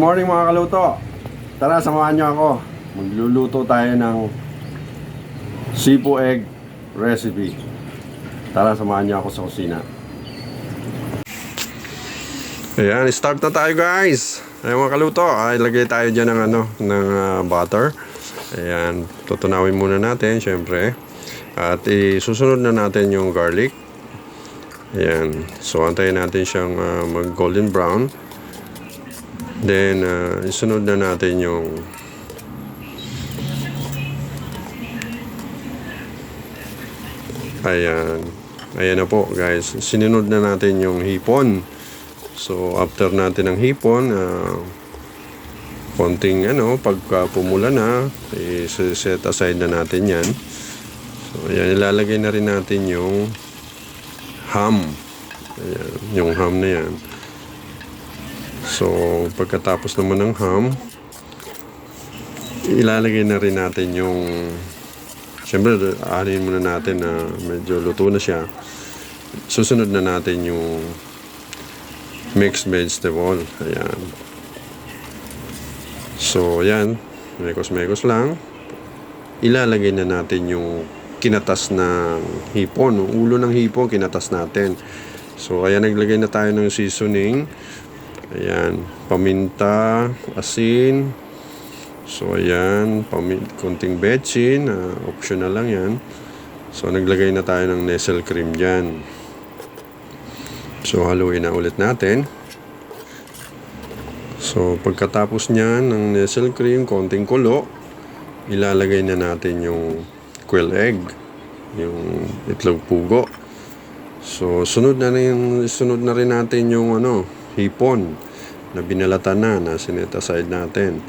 morning mga kaluto. Tara, samahan nyo ako. Magluluto tayo ng sipo egg recipe. Tara, samahan nyo ako sa kusina. Ayan, start na tayo guys. Ayan mga kaluto, ilagay tayo dyan ng butter. Ayan, tutunawin muna natin syempre. At isusunod na natin yung garlic. Ayan, so antayin natin siyang mag golden brown. Then, isunod na natin yung ayan na po guys, sinunod na natin yung hipon. So, after natin ng hipon, konting pagka pumula na, set aside na natin yan. So, ayan, ilalagay na rin natin yung ham. Ayan, yung ham na yan. So, pagkatapos naman ng ham, ilalagay na rin natin yung, siyempre, aanin muna natin na medyo luto na siya. Susunod na natin yung mixed vegetable. Ayan. So, ayan. Mekos-mekos lang. Ilalagay na natin yung kinatas ng hipon. Yung ulo ng hipon, kinatas natin. So, ayan, naglagay na tayo ng seasoning. Ayan, paminta, asin. So, ayan, konting betchin. Optional lang yan. So, naglagay na tayo ng Nestle cream dyan. So, haluin na ulit natin. So, pagkatapos nyan ng Nestle cream, konting kulo, ilalagay na natin yung quail egg, yung itlog pugo. So, sunod na rin natin yung hipon na binalatan na sinet aside natin.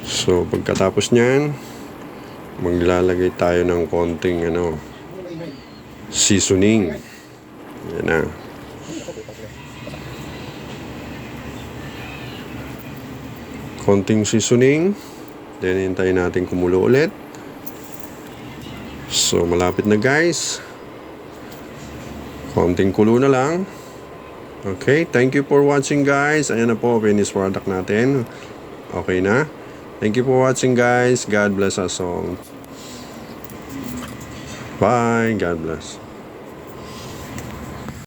So, pagkatapos nyan, maglalagay tayo ng konting seasoning. Yan na. Konting seasoning. Then, hintayin natin kumulo ulit. So, malapit na guys. Konting kulo na lang. Okay, thank you for watching guys. Ayan na po, finished product natin. Okay na. Thank you for watching guys. God bless us all. Bye. God bless.